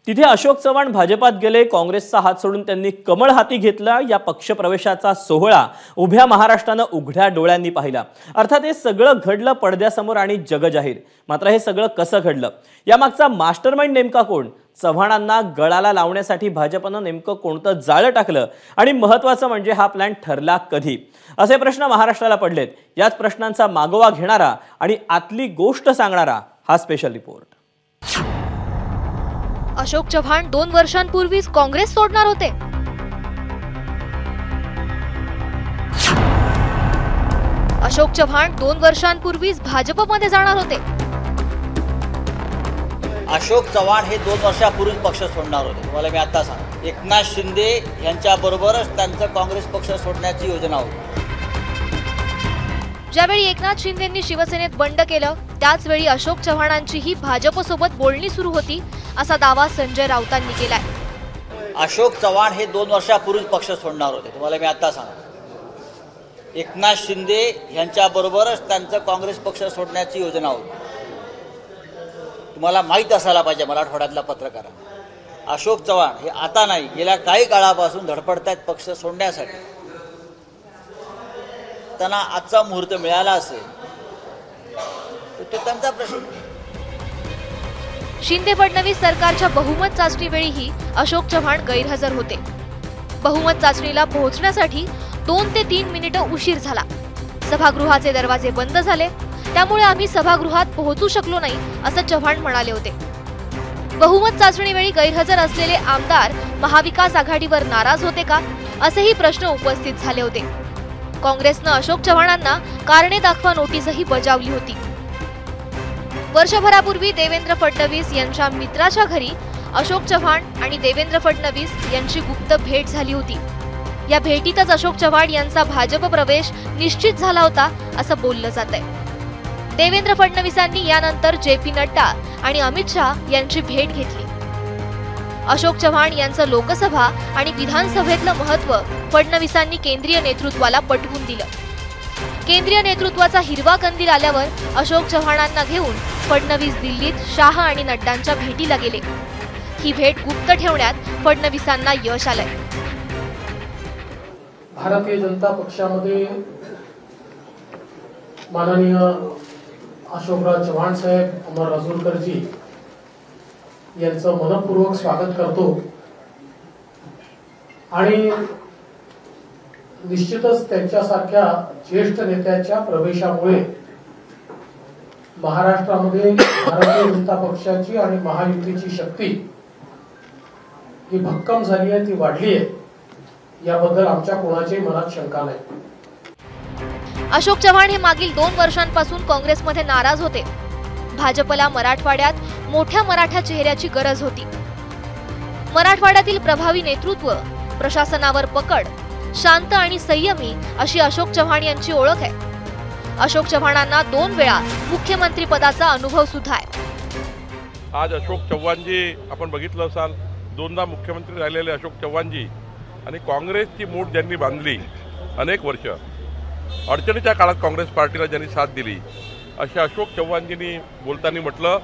तिथे अशोक चव्हाण भाजपात गेले, काँग्रेसचा हात सोडून त्यांनी कमळ हाती घेतला। या पक्षप्रवेशाचा सोहळा उभ्या महाराष्ट्राने उघड्या डोळ्यांनी पाहिला। अर्थात हे सगळं घडलं पडद्यासमोर आणि जगजाहीर। मात्र हे सगळं कसं घडलं, यामागचा मास्टरमाइंड नेमका कोण? चव्हाणांना गळाला लावण्यासाठी भाजपने नेमकं कोणतं जाळं टाकलं आणि महत्त्वाचं म्हणजे हा प्लॅन ठरला कधी, असे प्रश्न महाराष्ट्राला पडलेत। याच प्रश्नांचा मागोवा घेणारा आणि आतली गोष्ट सांगणारा हा स्पेशल रिपोर्ट। अशोक चव्हाण 2 वर्षांपूर्वीच काँग्रेस सोडणार होते। अशोक चव्हाण 2 वर्षांपूर्वीच भाजपमध्ये जाणार होते। अशोक चव्हाण हे 2 वर्षापूर्वी पक्ष सोडणार होते। तुम्हाला मी आता सांगतो, एकनाथ शिंदे यांच्याबरोबरच त्यांचं काँग्रेस पक्ष सोडण्याची योजना होती। ज्यावेळी एकनाथ शिंदेंनी शिवसेनेत बंड केलं, त्याच वेळी अशोक चव्हाणांचीही भाजपसोबत बोलणी सुरू होती, असा दावा संजय राऊतांनी केलाय। अशोक चव्हाण हे 2 वर्षापूर्वी पक्ष सोडणार होते। तुम्हाला मी आता सांगतो, एकनाथ शिंदे यांच्याबरोबरच त्यांचं काँग्रेस पक्ष सोडण्याची योजना होती। तुम्हाला माहीत असायला पाहिजे मराठवाड्यातला पत्रकारांना, अशोक चव्हाण हे आता नाही, गेल्या काही काळापासून धडपडतायत पक्ष सोडण्यासाठी। त्यांना आजचा मुहूर्त मिळाला असेल तर तो त्यांचा प्रश्न। शिंदे फडणवीस सरकारच्या बहुमत चाचणीवेळीही अशोक चव्हाण गैरहजर होते। बहुमत चाचणीला पोहोचण्यासाठी 2 ते 3 मिनिटं उशीर झाला। सभागृहाचे दरवाजे बंद झाले, त्यामुळे आम्ही सभागृहात पोहोचू शकलो नाही, असं चव्हाण म्हणाले होते। बहुमत चाचणीवेळी गैरहजर असलेले आमदार महाविकास आघाडीवर नाराज होते का, असेही प्रश्न उपस्थित झाले होते। काँग्रेसनं अशोक चव्हाणांना कारणे दाखवा नोटीसही बजावली होती। वर्षभरापूर्वी देवेंद्र फडणवीस यांच्या मित्राच्या घरी अशोक चव्हाण आणि देवेंद्र फडणवीस यांची गुप्त भेट झाली होती। या भेटीतच अशोक चव्हाण यांचा भाजप प्रवेश निश्चित झाला होता, असं बोललं जातंय। देवेंद्र फडणवीसांनी यानंतर JP नड्डा आणि अमित शाह यांची भेट घेतली। अशोक चव्हाण यांचं लोकसभा आणि विधानसभेतलं महत्त्व फडणवीसांनी केंद्रीय नेतृत्वाला पटवून दिलं। केंद्रीय नेतृत्वाचा हिरवा कंदील आल्यावर अशोक चव्हाणांना घेऊन फडणवीस दिल्लीत शाह आणि नड्डांच्या भेटीला गेले। ही भेट गुप्त ठेवण्यात फडणवीसांना यश आलंय। भारतीय जनता पक्षामध्ये माननीय अशोकराव चव्हाण साहेब, अमर राजूरकरजी यांचं मनपूर्वक स्वागत करतो आणि निश्चितच त्यांच्यासारख्या ज्येष्ठ नेत्याच्या प्रवेशामुळे महाराष्ट्रामध्ये भारतीय जनता पक्षाची आणि महायुतीची शक्ती ही भक्कम झाली आहे, ती वाढली आहे, याबद्दल आमच्या कोणाच्याही मनात शंका नाही। अशोक चव्हाण हे मागील 2 वर्षांपासून काँग्रेसमध्ये नाराज होते। भाजपला मराठवाड्यात मोठ्या मराठा चेहऱ्याची गरज होती। मराठवाड्यातील प्रभावी नेतृत्व, प्रशासनावर पकड, शांत आणि संयमी अशी अशोक चव्हाण यांची ओळख आहे। अशोक चव्हाणांना 2 वेळा मुख्यमंत्री पदाचा अनुभव सुद्धा आहे। आज अशोक चव्हाणजी आपण बघितलं असाल, 2दा मुख्यमंत्री राहिलेले अशोक चव्हाणजी आणि काँग्रेसची मूठ ज्यांनी बांधली, अनेक वर्ष अडचणीच्या काळात काँग्रेस पार्टीला ज्यांनी साथ दिली, अशा अशोक चव्हाणजींनी बोलताना म्हटलं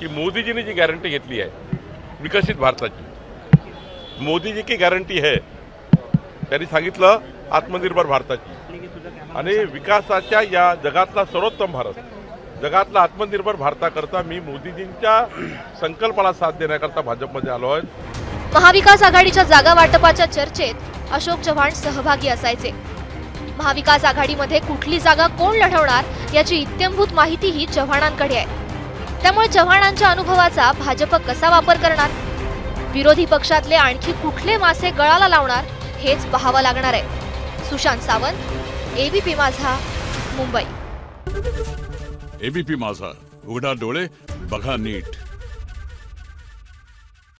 की मोदीजींनी जी गॅरंटी घेतली आहे विकसित भारताची, मोदीजी की गॅरंटी है, त्यांनी सांगितलं आत्मनिर्भर भारताची आणि विकासाच्या या जगातला सर्वोत्तम भारत, जगातला आत्मनिर्भर भारताकरता मी मोदीजींच्या संकल्पाला साथ देण्याकरता भाजपमध्ये आलो आहे। महाविकास आघाडीच्या जागा वाटपाच्या चर्चेत अशोक चव्हाण सहभागी असायचे। महाविकास आघाडीमध्ये कुठली जागा कोण लढवणार याची इत्यंभूत माहितीही चव्हाणांकडे आहे। त्यामुळे चव्हाणांच्या अनुभवाचा भाजप कसा वापर करणार, विरोधी पक्षातले आणखी कुठले मासे गळाला लावणार, हेच पाहावं लागणार आहे। सुशांत सावंत, ABP माझा, मुंबई। ABP माझा, उघडा डोळे बघा नीट।